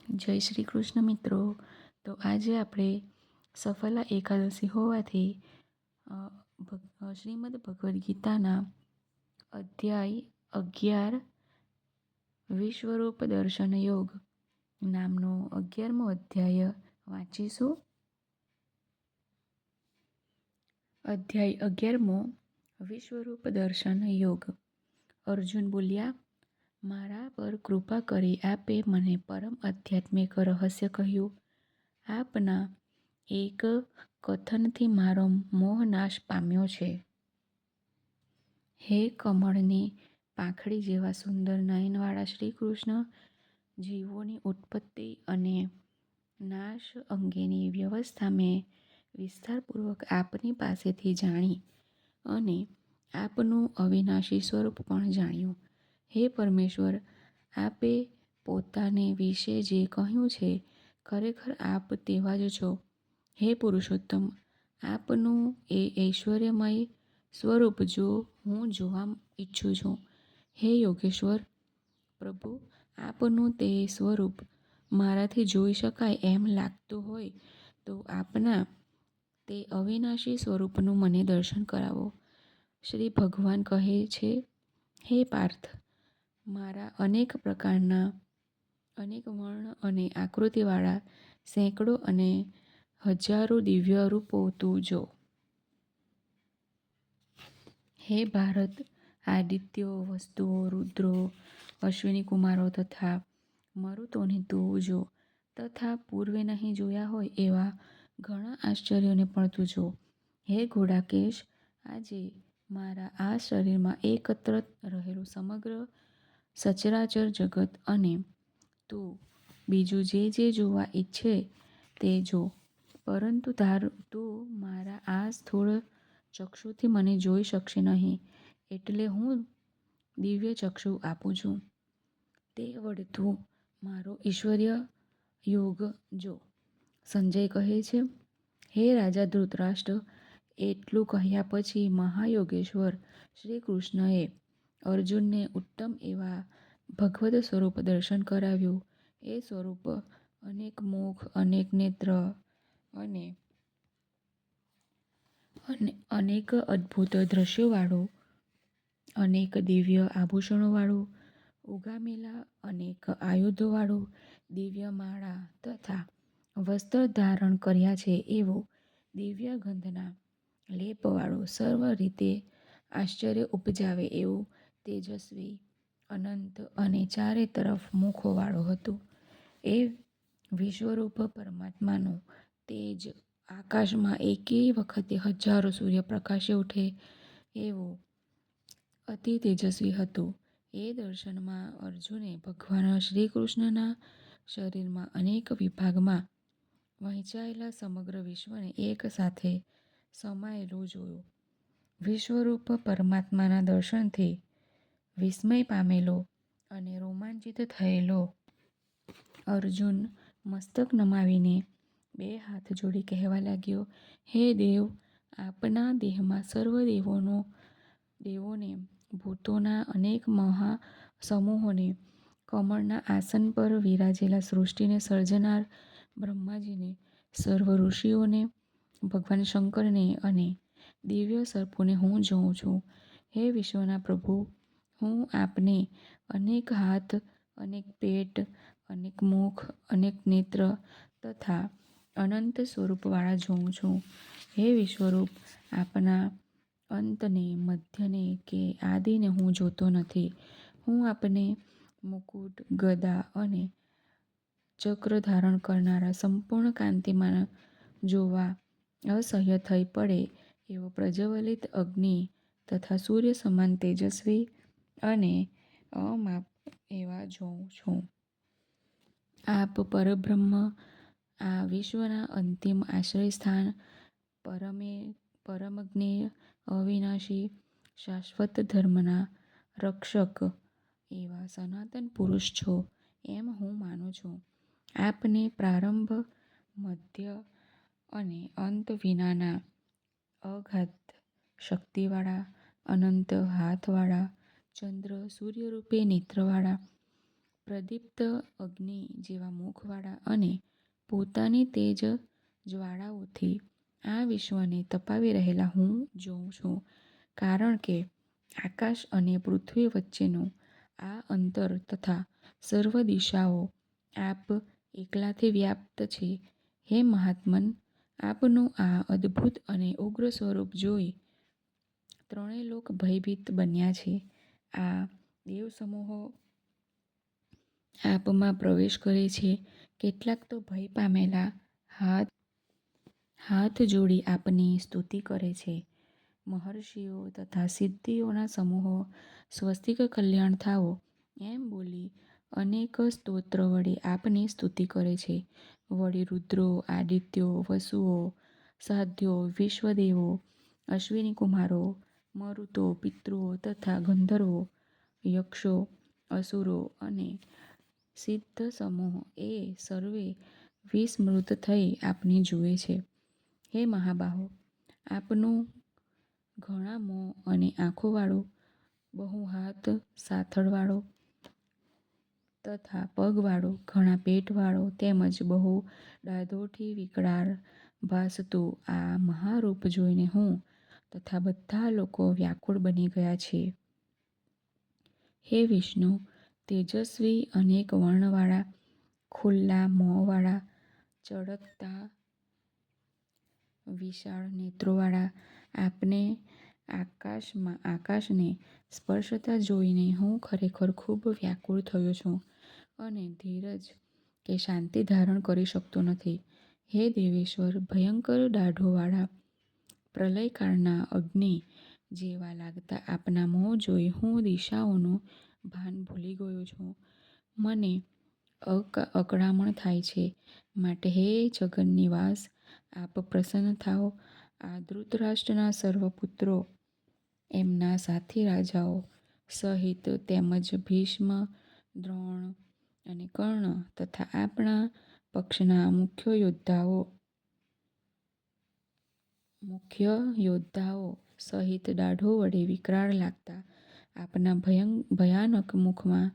જય શ્રી કૃષ્ણ મિત્રો. તો આજે આપણે સફલા એકાદશી હોવાથી શ્રીમદ ભગવદ્ ગીતાના અધ્યાય 11 વિશ્વરૂપ દર્શન યોગ નામનો 11મો અધ્યાય વાંચીશું. અધ્યાય 11મો વિશ્વરૂપ દર્શન યોગ. અર્જુન બોલ્યા, મારા પર કૃપા કરી આપે મને પરમ આધ્યાત્મિક રહસ્ય કહ્યું. આપના એક કથનથી મારો મોહ નાશ પામ્યો છે. હે કમળની પાંખડી જેવા સુંદર નયનવાળા શ્રી કૃષ્ણ, જીવોની ઉત્પત્તિ અને નાશ અંગેની વ્યવસ્થા મેં વિસ્તારપૂર્વક આપની પાસેથી જાણી અને આપનું અવિનાશી સ્વરૂપ પણ જાણ્યું. હે પરમેશ્વર, આપે પોતાને વિશે જે કહ્યું છે ખરેખર આપ તેવા જ છો. હે પુરુષોત્તમ, આપનું એ ઐશ્વર્યમય સ્વરૂપ જો હું જોવા ઈચ્છું છું. હે યોગેશ્વર પ્રભુ, આપનું તે સ્વરૂપ મારાથી જોઈ શકાય એમ લાગતું હોય તો આપના તે અવિનાશી સ્વરૂપનું મને દર્શન કરાવો. શ્રી ભગવાન કહે છે, હે પાર્થ, મારા અનેક પ્રકારના અનેક વર્ણ અને આકૃતિવાળા સેંકડો અને હજારો દિવ્ય રૂપો તું જો. હે ભારત, આદિત્યો, વસ્તુઓ, રુદ્રો, અશ્વિની કુમારો તથા મરુતોને તું જો, તથા પૂર્વે નહીં જોયા હોય એવા ઘણા આશ્ચર્યોને પણ તું જો. હે ઘોડાકેશ, આજે મારા આ શરીરમાં એકત્ર રહેલું સમગ્ર સચરાચર જગત અને તું બીજું જે જોવા ઈચ્છે તે જો, પરંતુ તું મારા આ સ્થૂળ ચક્ષુથી મને જોઈ શકશે નહીં, એટલે હું દિવ્ય ચક્ષુ આપું છું. તે વડે તું મારો ઈશ્વર્ય યોગ જો. સંજય કહે છે, હે રાજા ધૃતરાષ્ટ્ર, એટલું કહ્યા પછી મહાયોગેશ્વર શ્રી કૃષ્ણએ અર્જુનને ઉત્તમ એવા ભગવદ સ્વરૂપ દર્શન કરાવ્યું. એ સ્વરૂપ અનેક મુખ, અનેક નેત્ર અને અનેક અદ્ભુત દ્રશ્યોવાળું, અનેક દિવ્ય આભૂષણોવાળું, ઉગામેલા અનેક આયુધોવાળું, દિવ્ય માળા તથા વસ્ત્ર ધારણ કર્યા છે એવું, દિવ્ય ગંધના લેપવાળું, સર્વ રીતે આશ્ચર્ય ઉપજાવે એવું, તેજસ્વી, અનંત અને ચારે તરફ મુખોવાળું હતું. એ વિશ્વરૂપ પરમાત્માનું તેજ આકાશમાં એકેય વખતે હજારો સૂર્ય પ્રકાશી ઉઠે એવું અતિ તેજસ્વી હતું. એ દર્શનમાં અર્જુને ભગવાન શ્રી કૃષ્ણના શરીરમાં અનેક વિભાગમાં વહેંચાયેલા સમગ્ર વિશ્વને એક સાથે સમાયેલું જોયું. વિશ્વરૂપ પરમાત્માના દર્શનથી વિસ્મય પામેલો અને રોમાંચિત થયેલો અર્જુન મસ્તક નમાવીને બે હાથ જોડી કહેવા લાગ્યો, હે દેવ, આપના દેહમાં સર્વ દેવોને, ભૂતોના અનેક મહાસમૂહોને, કમળના આસન પર વિરાજેલા સૃષ્ટિને સર્જનાર બ્રહ્માજીને, સર્વ ઋષિઓને, ભગવાન શંકરને અને દિવ્ય સર્પોને હું જોઉં છું. હે વિશ્વના પ્રભુ, હું આપને અનેક હાથ, અનેક પેટ, અનેક મુખ, અનેક નેત્ર તથા અનંત સ્વરૂપવાળા જોઉં છું. હે વિશ્વરૂપ, આપના અંતને, મધ્યને કે આદિને હું જોતો નથી. હું આપને મુકુટ, ગદા અને ચક્ર ધારણ કરનારા સંપૂર્ણ કાંતિમાન જોવા અસહ્ય થઈ પડે એવો પ્રજ્વલિત અગ્નિ તથા સૂર્ય સમાન તેજસ્વી અને અમાપ એવા જોઉં છું. આપ પરબ્રહ્મ, આ વિશ્વના અંતિમ આશ્રયસ્થાન, પરમજ્ઞેય, અવિનાશી, શાશ્વત ધર્મના રક્ષક એવા સનાતન પુરુષ છો એમ હું માનું છું. આપને પ્રારંભ, મધ્ય અને અંત વિનાના અગાધ શક્તિવાળા, અનંત હાથવાળા, ચંદ્ર સૂર્યરૂપી નેત્રવાળા, પ્રદીપ્ત અગ્નિ જેવા મુખવાળા અને પોતાની તેજ જ્વાળાઓથી આ વિશ્વને તપાવી રહેલા હું જોઉં છું. કારણ કે આકાશ અને પૃથ્વી વચ્ચેનું આ અંતર તથા સર્વ દિશાઓ આપ એકલાથી વ્યાપ્ત છે. હે મહાત્મન, આપનું આ અદ્ભુત અને ઉગ્ર સ્વરૂપ જોઈ ત્રણેય લોક ભયભીત બન્યા છે. આ દેવ સમૂહો આપમાં પ્રવેશ કરે છે. કેટલાક તો ભય પામેલા હાથ જોડી આપની સ્તુતિ કરે છે. મહર્ષિઓ તથા સિદ્ધિઓના સમૂહો સ્વસ્તિક કલ્યાણ થાઓ એમ બોલી અનેક સ્તોત્ર વડે આપની સ્તુતિ કરે છે. વળી રુદ્રો, આદિત્યો, વસુઓ, સાધ્યો, વિશ્વદેવો, અશ્વિની કુમારો, મરુતો, પિતૃઓ તથા ગંધર્વો, યક્ષો, અસુરો અને સિદ્ધ સમૂહ એ સર્વે વિસ્મૃત થઈ આપને જુએ છે. હે મહાબાહો, આપનું ઘણા મોં અને આંખોવાળો, બહુ હાથ સાથળવાળો તથા પગવાળો, ઘણા પેટવાળો તેમજ બહુ દાઢોથી વિકરાળ ભાસતું આ મહારૂપ જોઈને હું તથા બધા લોકો વ્યાકુળ બની ગયા છે. હે વિષ્ણુ, તેજસ્વી અનેક વર્ણવાળા, ખુલ્લા મોંવાળા, ચળકતા વિશાળ નેત્રોવાળા આપને આકાશને સ્પર્શતા જોઈને હું ખરેખર ખૂબ વ્યાકુળ થયો છું અને ધીરજ કે શાંતિ ધારણ કરી શકતો નથી. હે દેવેશ્વર, ભયંકર દાઢોવાળા પ્રલયકાળના અગ્નિ જેવા લાગતા આપના મોં જોઈ હું દિશાઓનું ભાન ભૂલી ગયો છું. મને અકળામણ થાય છે. માટે હે જગન્નિવાસ, આપ પ્રસન્ન થાઓ. આ ધૃતરાષ્ટ્રના સર્વ પુત્રો, એમના સાથી રાજાઓ સહિત તેમજ ભીષ્મ, દ્રોણ અને કર્ણ તથા આપણા પક્ષના મુખ્ય યોદ્ધાઓ સહિત દાઢો વડે વિકરાળ લાગતા આપના ભયાનક મુખમાં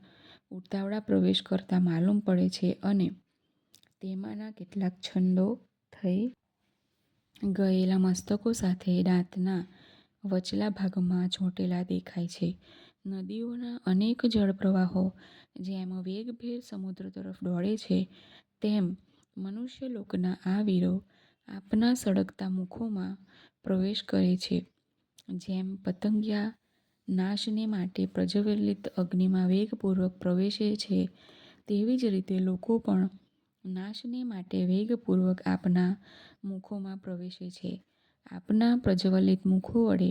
ઉતાવળા પ્રવેશ કરતા માલુમ પડે છે અને તેમાંના કેટલાક છંડો થઈ ગયેલા મસ્તકો સાથે દાંતના વચલા ભાગમાં ચોંટેલા દેખાય છે. નદીઓના અનેક જળપ્રવાહો જેમ વેગભેર સમુદ્ર તરફ દોડે છે તેમ મનુષ્યલોકના આ વીરો આપના સળગતા મુખોમાં પ્રવેશ કરે છે. જેમ પતંગિયા નાશને માટે પ્રજ્વલિત અગ્નિમાં વેગપૂર્વક પ્રવેશે છે તેવી જ રીતે લોકો પણ નાશને માટે વેગપૂર્વક આપના મુખોમાં પ્રવેશે છે. આપના પ્રજ્વલિત મુખો વડે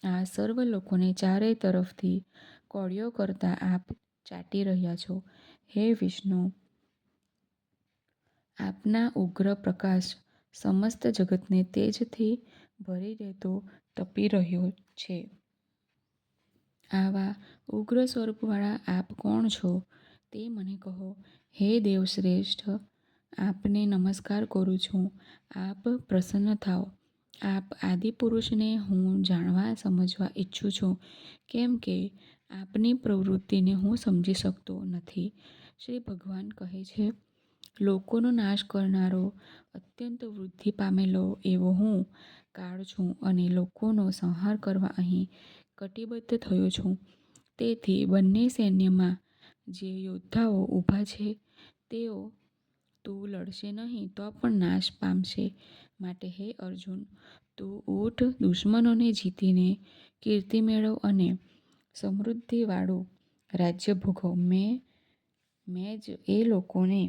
આ સર્વ લોકોને ચારેય તરફથી કોળિયો કરતા આપ ચાટી રહ્યા છો. હે વિષ્ણુ, આપના ઉગ્ર પ્રકાશ સમસ્ત જગતને તેજથી ભરી દેતો તપી રહ્યો છે. આવા ઉગ્ર સ્વરૂપવાળા આપ કોણ છો તે મને કહો. હે દેવશ્રેષ્ઠ, આપને નમસ્કાર કરું છું. આપ પ્રસન્ન થાઓ. આપ આદિપુરુષને હું જાણવા સમજવા ઈચ્છું છું, કેમ કે આપની પ્રવૃત્તિને હું સમજી શકતો નથી. શ્રી ભગવાન કહે છે, લોકોનો નાશ કરનારો, અત્યંત વૃદ્ધિ પામેલો એવો હું કાળ છું અને લોકોનો સંહાર કરવા અહીં કટિબદ્ધ થયો છું. તેથી બંને સૈન્યમાં જે યોદ્ધાઓ ઊભા છે તેઓ તું લડશે નહીં તો પણ નાશ પામશે. માટે હે અર્જુન, તું ઊઠ, દુશ્મનોને જીતીને કીર્તિ મેળવ અને સમૃદ્ધિવાળું રાજ્ય ભોગવ. મેં જ એ લોકોને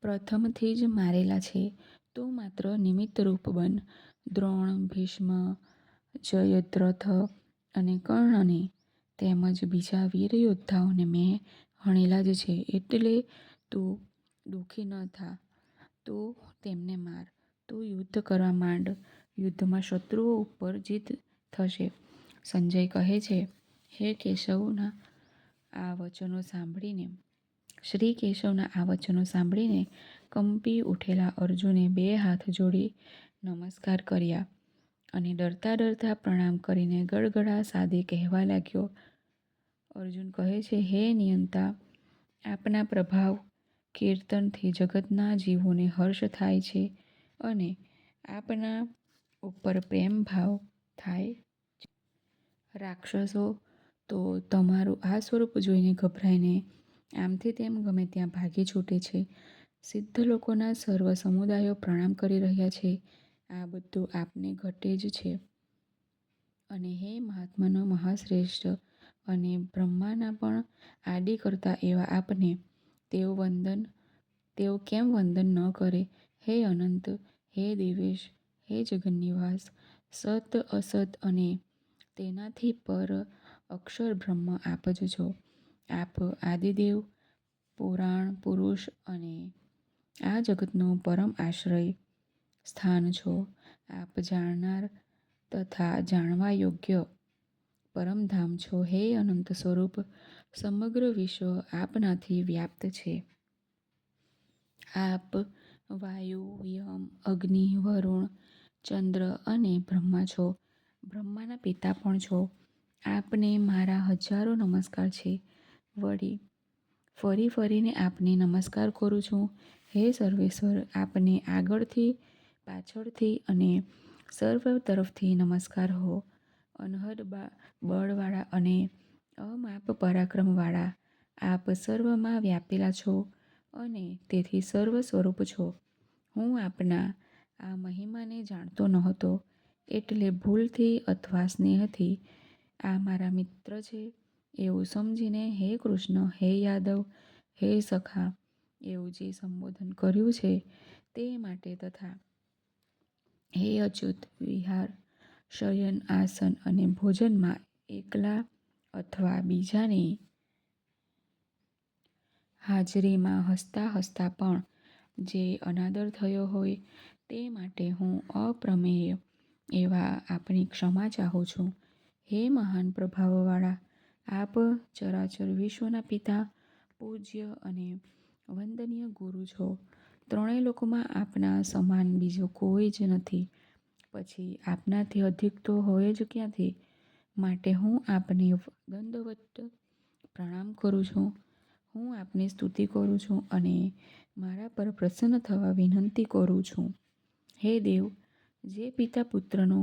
પ્રથમથી જ મારેલા છે. તું માત્ર નિમિત્તરૂપ બન. દ્રોણ, ભીષ્મ, જયદ્રથ અને કર્ણને તેમજ બીજા વીર યોદ્ધાઓને મેં હણેલા જ છે. એટલે તું દુઃખી ન થા. તું તેમને માર. તું યુદ્ધ કરવા માંડ. યુદ્ધમાં શત્રુઓ ઉપર જીત થશે. સંજય કહે છે, હે કેશવના આ વચનો સાંભળીને કંપી ઉઠેલા અર્જુને બે હાથ જોડી નમસ્કાર કર્યા અને ડરતા ડરતા પ્રણામ કરીને ગડગડા સાદે કહેવા લાગ્યો, અર્જુન કહે છે, હે નિયંતા, આપના પ્રભાવ કીર્તનથી જગતના જીવોને હર્ષ થાય છે અને આપના ઉપર પ્રેમ ભાવ થાય છે. રાક્ષસો તો તમારું આ સ્વરૂપ જોઈને ગભરાઈને આમથી તેમ ગમે ત્યાં ભાગી છૂટે છે. સિદ્ધ લોકોના સર્વ સમુદાયો પ્રણામ કરી રહ્યા છે. આ બધું આપને ઘટે જ છે. અને હે મહાત્માનો મહાશ્રેષ્ઠ અને બ્રહ્માના પણ આદિ કરતા એવા આપને તેઓ કેમ વંદન ન કરે? હે અનંત, હે દેવેશ, હે જગન્નિવાસ, સત અસત અને તેનાથી પર અક્ષર બ્રહ્મ આપ જ છો. આપ આદિદેવ, પુરાણ પુરુષ અને આ જગતનું પરમ આશ્રય સ્થાન છો. આપ જાણનાર તથા જાણવા યોગ્ય પરમધામ છો. હે અનંત સ્વરૂપ, સમગ્ર વિશ્વ આપનાથી વ્યાપ્ત છે. આપ વાયુ, યમ, અગ્નિ, વરુણ, ચંદ્ર અને બ્રહ્મા છો. બ્રહ્માના પિતા પણ છો. આપને મારા હજારો નમસ્કાર છે. વળી ફરી ફરીને આપને નમસ્કાર કરું છું. હે સર્વેશ્વર, આપને આગળથી, પાછળથી અને સર્વ તરફથી નમસ્કાર હો. અનહદ બળવાળા અને અમાપ પરાક્રમવાળા, આપ સર્વમાં વ્યાપેલા છો અને તેથી સર્વ સ્વરૂપ છો. હું આપના આ મહિમાને જાણતો નહોતો, એટલે ભૂલથી અથવા સ્નેહથી આ મારા મિત્ર છે એવું સમજીને હે કૃષ્ણ, હે યાદવ, હે સખા એવું જે સંબોધન કર્યું છે તે માટે તથા હે અચ્યુત, વિહાર, શયન, આસન અને ભોજનમાં એકલા અથવા બીજાની હાજરીમાં હસતા હસતા પણ જે અનાદર થયો હોય તે માટે હું અપ્રમેય એવા આપની ક્ષમા ચાહું છું. હે મહાન પ્રભાવવાળા, આપ ચરાચર વિશ્વના પિતા, પૂજ્ય અને વંદનીય ગુરુ છો. ત્રણેય લોકમાં આપના સમાન બીજો કોઈ જ નથી. પછી આપનાથી અધિક તો હોય જ ક્યાંથી? માટે હું આપને દંડવત પ્રણામ કરું છું. હું આપની સ્તુતિ કરું છું અને મારા પર પ્રસન્ન થવા વિનંતી કરું છું. હે દેવ, જે પિતા પુત્રનો,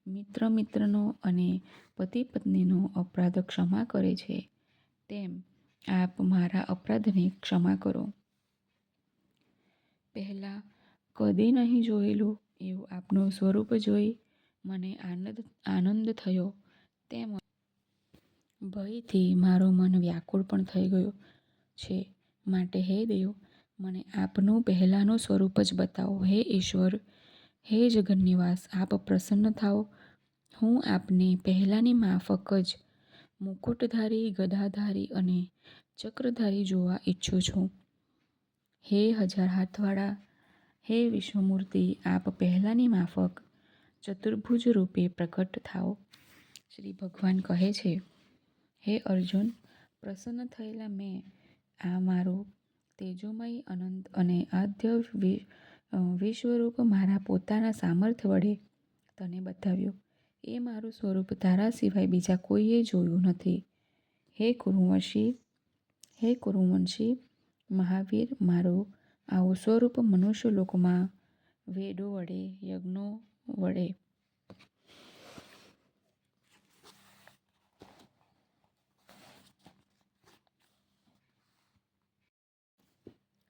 મિત્ર મિત્રનો અને પતિ પત્નીનો અપરાધ ક્ષમા કરે છે, તેમ આપ મારા અપરાધને ક્ષમા કરો. પહેલાં કદી નહીં જોયેલું એવું આપનું સ્વરૂપ જોઈ મને આનંદ થયો, તેમજ ભયથી મારું મન વ્યાકુળ પણ થઈ ગયું છે. માટે હે દેવ, મને આપનું પહેલાંનું સ્વરૂપ જ બતાવો. હે ઈશ્વર, હે જગન્નિવાસ, આપ પ્રસન્ન થાઓ. હું આપને પહેલાંની માફક જ મુકુટધારી, ગદાધારી અને ચક્રધારી જોવા ઈચ્છું છું. હે હજાર હાથવાળા, હે વિશ્વમૂર્તિ, આપ પહેલાંની માફક ચતુર્ભુજ રૂપે પ્રકટ થાઓ. શ્રી ભગવાન કહે છે, હે અર્જુન, પ્રસન્ન થયેલા મેં આ મારું તેજોમય અનંત અને આદ્ય વિશ્વરૂપ મારા પોતાના સામર્થ્ય વડે તને બતાવ્યું. એ મારું સ્વરૂપ તારા સિવાય બીજા કોઈએ જોયું નથી. હે કુરુવંશી મહાવીર, મારું આવું સ્વરૂપ મનુષ્ય લોકમાં વેદો વડે, યજ્ઞો વડે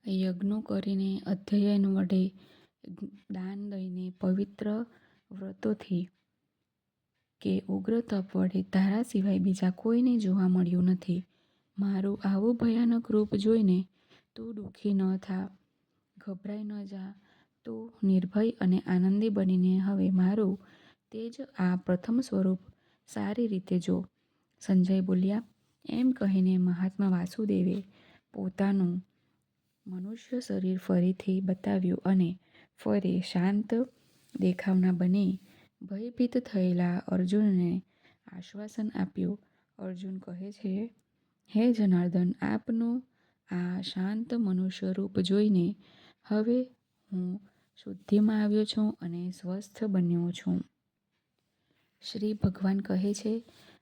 યજ્ઞો કરીને, અધ્યયન વડે, દાન દઈને, પવિત્ર વ્રતોથી કે ઉગ્ર તપ વડે તારા સિવાય બીજા કોઈને જોવા મળ્યું નથી. મારું આવું ભયાનક રૂપ જોઈને તું દુઃખી ન થા, ગભરાઈ ન જા. તું નિર્ભય અને આનંદી બનીને હવે મારું તેજ આ પ્રથમ સ્વરૂપ સારી રીતે જો. સંજય બોલ્યા. એમ કહીને મહાત્મા વાસુદેવે પોતાનું મનુષ્ય શરીર ફરીથી બતાવ્યું અને ફરી શાંત દેખાવના બની ભયભીત થયેલા અર્જુનને આશ્વાસન આપ્યું. અર્જુન કહે છે, હે જનાર્દન, આપનું આ શાંત મનુષ્ય રૂપ જોઈને હવે હું શુદ્ધિમાં આવ્યો છું અને સ્વસ્થ બન્યો છું. શ્રી ભગવાન કહે છે,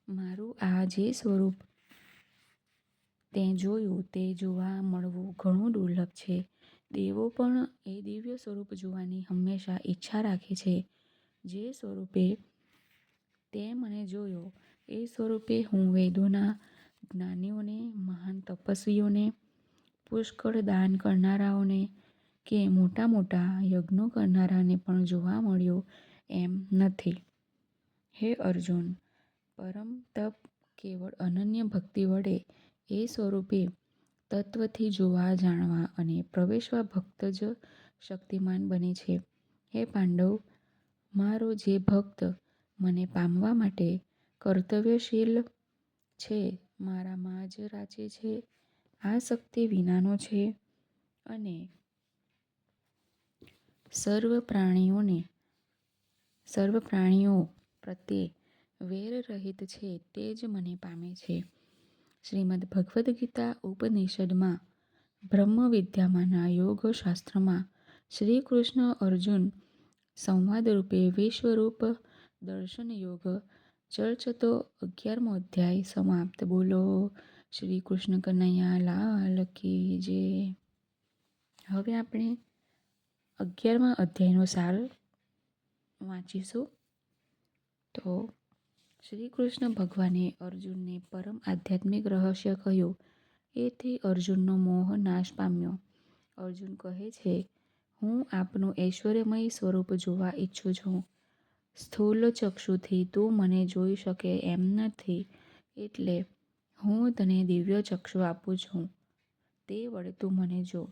મારું આ જે સ્વરૂપ તે જોયું તે જોવા મળવું ઘણું દુર્લભ છે. દેવો પણ એ દિવ્ય સ્વરૂપ જોવાની હંમેશા ઈચ્છા રાખે છે. જે સ્વરૂપે તે મને જોયો એ સ્વરૂપે હું વેદોના જ્ઞાનીઓને, મહાન તપસ્વીઓને, પુષ્કળ દાન કરનારાઓને કે મોટા મોટા યજ્ઞો કરનારાને પણ જોવા મળ્યો એમ નથી. હે અર્જુન, પરમ તપ કેવળ અનન્ય ભક્તિ વડે એ સ્વરૂપે તત્વથી જોવા, જાણવા અને પ્રવેશવા ભક્ત જ શક્તિમાન બને છે. હે પાંડવ, મારો જે ભક્ત મને પામવા માટે કર્તવ્યશીલ છે, મારામાં જ રાચે છે, આ શક્તિ વિનાનો છે અને સર્વ પ્રાણીઓ પ્રત્યે વેર રહિત છે, તે જ મને પામે છે. શ્રીમદ્ ભગવદ્ ગીતા ઉપનિષદમાં બ્રહ્મ વિદ્યામાંના યોગ શાસ્ત્રમાં શ્રી કૃષ્ણ અર્જુન સંવાદ રૂપે વિશ્વરૂપ દર્શન યોગ ચર્ચતો 11મો અધ્યાય સમાપ્ત. બોલો શ્રી કૃષ્ણ કનૈયા લાલ કી જય. હવે આપણે 11મા અધ્યાયનો સાર વાંચીશું. તો શ્રી કૃષ્ણ ભગવાને અર્જુનને પરમ આધ્યાત્મિક રહસ્ય કહ્યું. એથી અર્જુનનો મોહ નાશ પામ્યો. અર્જુન કહે છે, હું આપનું ઐશ્વર્યમય સ્વરૂપ જોવા ઈચ્છું છું. સ્થૂલ ચક્ષુથી તું મને જોઈ શકે એમ નથી, એટલે હું તને દિવ્ય ચક્ષુ આપું છું. તે વડે તું મને જો.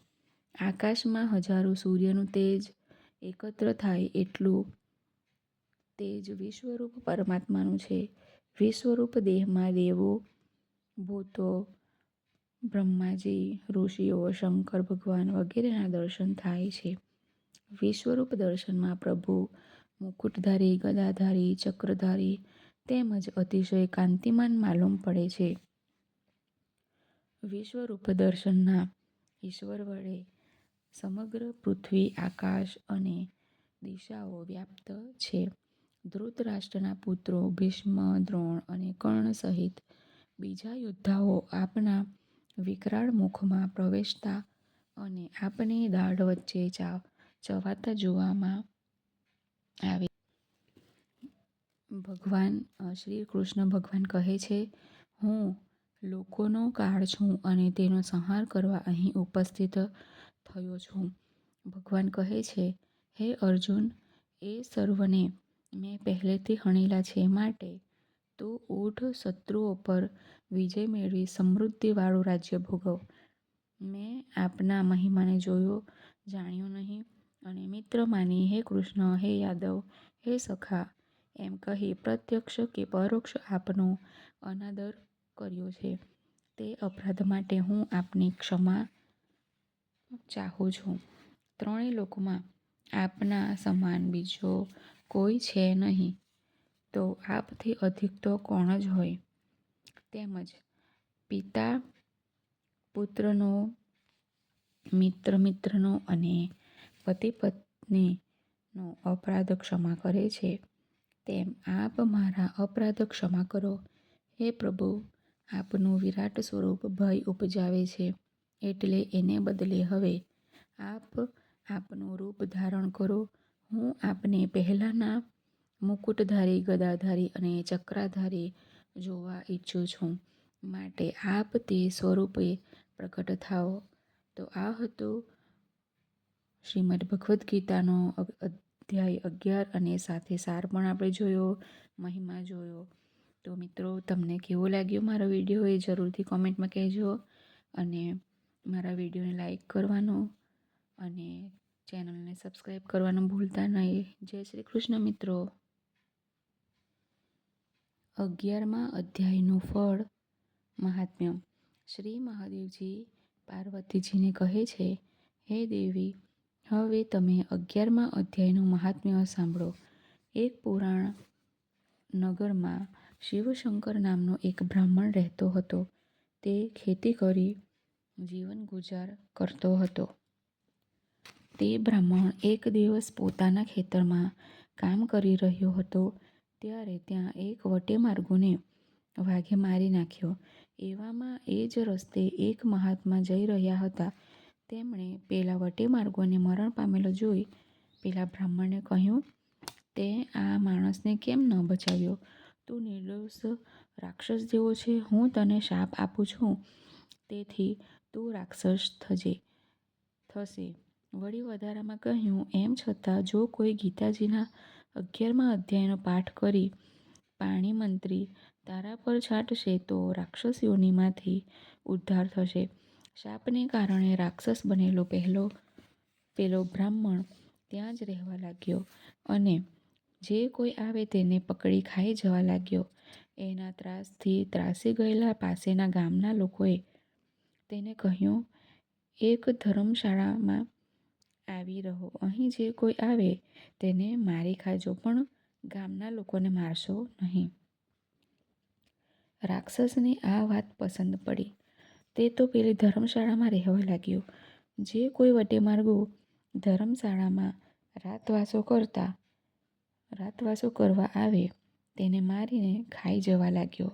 આકાશમાં હજારો સૂર્યનું તેજ એકત્ર થાય એટલું તેજ વિશ્વરૂપ પરમાત્માનું છે. વિશ્વરૂપ દેહમાં દેવો, ભૂતો, બ્રહ્માજી, ઋષિઓ, શંકર ભગવાન વગેરેના દર્શન થાય છે. વિશ્વરૂપ દર્શનમાં પ્રભુ મુકુટધારી, ગદાધારી, ચક્રધારી તેમજ અતિશય કાંતિમાન માલુમ પડે છે. વિશ્વરૂપ દર્શનના ઈશ્વર વડે સમગ્ર પૃથ્વી, આકાશ અને દિશાઓ વ્યાપ્ત છે. ધૃતરાષ્ટ્રના પુત્રો ભીષ્મ, દ્રોણ અને કર્ણ સહિત બીજા યોદ્ધાઓ આપના વિકરાળ મુખમાં પ્રવેશતા અને આપની દાઢ વચ્ચે ચવાતા જોવામાં આવે. ભગવાન શ્રી કૃષ્ણ ભગવાન કહે છે, હું લોકોનો કાળ છું અને તેનો સંહાર કરવા અહીં ઉપસ્થિત થયો છું. ભગવાન કહે છે, હે અર્જુન, એ સર્વને મેં પહેલેથી હણેલા છે, માટે તું ઊઠ, શત્રુઓ પર વિજય મેળવી સમૃદ્ધિવાળું રાજ્ય ભોગવ. મેં આપના મહિમાને જોયો, જાણ્યો નહીં અને મિત્ર માની હે કૃષ્ણ, હે યાદવ, હે સખા એમ કહી પ્રત્યક્ષ કે પરોક્ષ આપનો અનાદર કર્યો છે. તે અપરાધ માટે હું આપની ક્ષમા ચાહું છું. ત્રણેય લોકમાં આપના સમાન બીજો કોઈ છે નહીં, તો આપથી અધિક તો કોણ જ હોય. તેમજ પિતા પુત્રનો, મિત્ર મિત્રનો અને પતિ પત્નીનો અપરાધ ક્ષમા કરે છે, તેમ આપ મારા અપરાધ ક્ષમા કરો. હે પ્રભુ, આપનું વિરાટ સ્વરૂપ ભય ઉપજાવે છે, એટલે એને બદલે હવે આપ આપનું રૂપ ધારણ કરો. હું આપને પહેલાના મુકુટધારી, ગદાધારી અને ચક્રધારી જોવા ઈચ્છું છું, માટે આપ તે સ્વરૂપે પ્રકટ થાઓ. તો આ હતું શ્રીમદ્ ભગવદ્ ગીતાનો અધ્યાય 11 અને સાથે સાર પણ આપણે જોયો, મહિમા જોયો. તો મિત્રો, તમને કેવો લાગ્યો મારો વિડીયો એ જરૂરથી કોમેન્ટમાં કહેજો અને મારા વિડીયોને લાઈક કરવાનું અને ચેનલને સબસ્ક્રાઈબ કરવાનું ભૂલતા નહીં. જય શ્રી કૃષ્ણ મિત્રો. 11મા અધ્યાયનું ફળ મહાત્મ્ય. શ્રી મહાદેવજી પાર્વતીજીને કહે છે, હે દેવી, હવે તમે 11મા અધ્યાયનું મહાત્મ્ય સાંભળો. એક પુરાણ નગરમાં શિવશંકર નામનો એક બ્રાહ્મણ રહેતો હતો. તે ખેતી કરી જીવન ગુજાર કરતો હતો. તે બ્રાહ્મણ એક દિવસ પોતાના ખેતરમાં કામ કરી રહ્યો હતો, ત્યારે ત્યાં એક વટેમાર્ગુને વાઘે મારી નાખ્યો. એવામાં એ જ રસ્તે એક મહાત્મા જઈ રહ્યા હતા. તેમણે પેલા વટે માર્ગોને મરણ પામેલો જોઈ પેલા બ્રાહ્મણને કહ્યું, તે આ માણસને કેમ ન બચાવ્યો? તું નિર્દોષ રાક્ષસ જેવો છે. હું તને શાપ આપું છું, તેથી તું રાક્ષસ થશે. વળી વધારામાં કહ્યું, એમ છતાં જો કોઈ ગીતાજીના 11મા અધ્યાયનો પાઠ કરી પાણી મંત્રી તારા પર છાંટશે તો રાક્ષસ યોનિમાંથી ઉદ્ધાર થશે. શાપને કારણે રાક્ષસ બનેલો પેલો બ્રાહ્મણ ત્યાં જ રહેવા લાગ્યો અને જે કોઈ આવે તેને પકડી ખાઈ જવા લાગ્યો. એના ત્રાસથી ત્રાસી ગયેલા પાસેના ગામના લોકોએ તેને કહ્યું, એક ધર્મશાળામાં આવી રહો. અહીં જે કોઈ આવે તેને મારી ખાજો, પણ ગામના લોકોને મારશો નહીં. રાક્ષસને આ વાત પસંદ પડી. તે તો પેલી ધર્મશાળામાં રહેવા લાગ્યો. જે કોઈ વટેમાર્ગુ ધર્મશાળામાં રાતવાસો કરવા આવે તેને મારીને ખાઈ જવા લાગ્યો.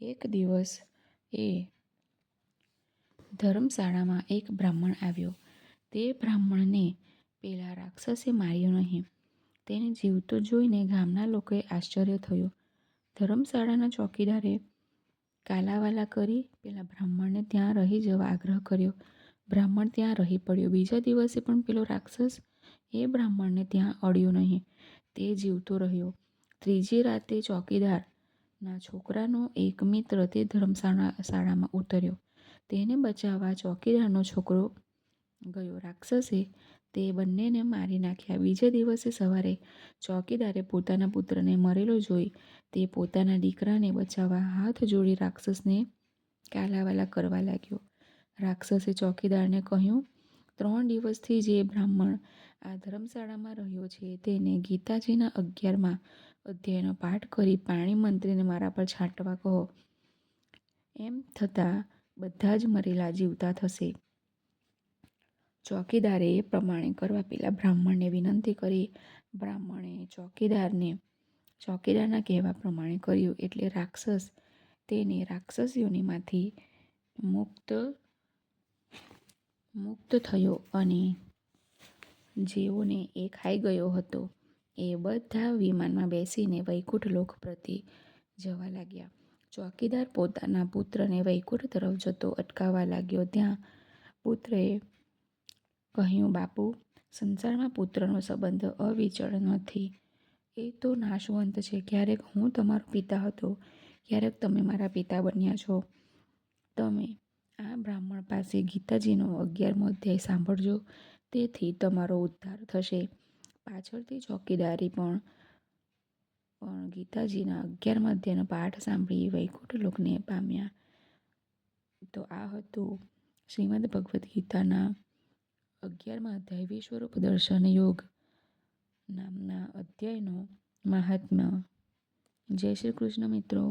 એક દિવસ એ ધર્મશાળામાં એક બ્રાહ્મણ આવ્યો. તે બ્રાહ્મણને પેલા રાક્ષસે માર્યો નહીં. તેને જીવતો જોઈને ગામના લોકોએ આશ્ચર્ય થયું. ધર્મશાળાના ચોકીદારે કાલાવાલા કરી પેલા બ્રાહ્મણને ત્યાં રહી જવા આગ્રહ કર્યો. બ્રાહ્મણ ત્યાં રહી પડ્યો. બીજા દિવસે પણ પેલો રાક્ષસ એ બ્રાહ્મણને ત્યાં અડ્યો નહીં. તે જીવતો રહ્યો. ત્રીજી રાતે ચોકીદારના છોકરાનો એક મિત્ર તે ધર્મશાળામાં ઉતર્યો. તેને બચાવવા ચોકીદારનો છોકરો ગયો. રાક્ષસે તે બંનેને મારી નાખ્યા. બીજે દિવસે સવારે ચોકીદારે પોતાના પુત્રને મરેલો જોઈ તે પોતાના દીકરાને બચાવવા હાથ જોડી રાક્ષસને કાલાવાલા કરવા લાગ્યો. રાક્ષસે ચોકીદારને કહ્યું, 3 દિવસથી જે બ્રાહ્મણ આ ધર્મશાળામાં રહ્યો છે તેને ગીતાજીના 11મા અધ્યાયનો પાઠ કરી પાણી મંત્રીને મારા પર છાંટવા કહો. એમ થતાં બધા જ મરેલા જીવતા થશે. ચોકીદારે એ પ્રમાણે કરવા પેલા બ્રાહ્મણને વિનંતી કરી. બ્રાહ્મણે ચોકીદારના કહેવા પ્રમાણે કર્યું. એટલે રાક્ષસ તેને રાક્ષસ યોનિમાંથી મુક્ત થયો અને જેઓને એ ખાઈ ગયો હતો એ બધા વિમાનમાં બેસીને વૈકુંઠ લોક પ્રતિ જવા લાગ્યા. ચોકીદાર પોતાના પુત્રને વૈકુંઠ તરફ જતો અટકાવવા લાગ્યો. ત્યાં પુત્રએ કહ્યું, બાપુ, સંસારમાં પુત્રનો સંબંધ અવિચળ નથી. એ તો નાશવંત છે. ક્યારેક હું તમારો પિતા હતો, ક્યારેક તમે મારા પિતા બન્યા છો. તમે આ બ્રાહ્મણ પાસે ગીતાજીનો 11મો અધ્યાય સાંભળજો, તેથી તમારો ઉદ્ધાર થશે. પાછળથી ચોકીદારી પણ ગીતાજીના 11મા અધ્યાયનો પાઠ સાંભળી વૈકુંઠ લોકને પામ્યા. તો આ હતું શ્રીમદ ભગવદ્ ગીતાના 11મા અધ્યાય વિશ્વરૂપ દર્શન યોગ નામના અધ્યાયનો મહાત્મ્ય. જય શ્રી કૃષ્ણ મિત્રો.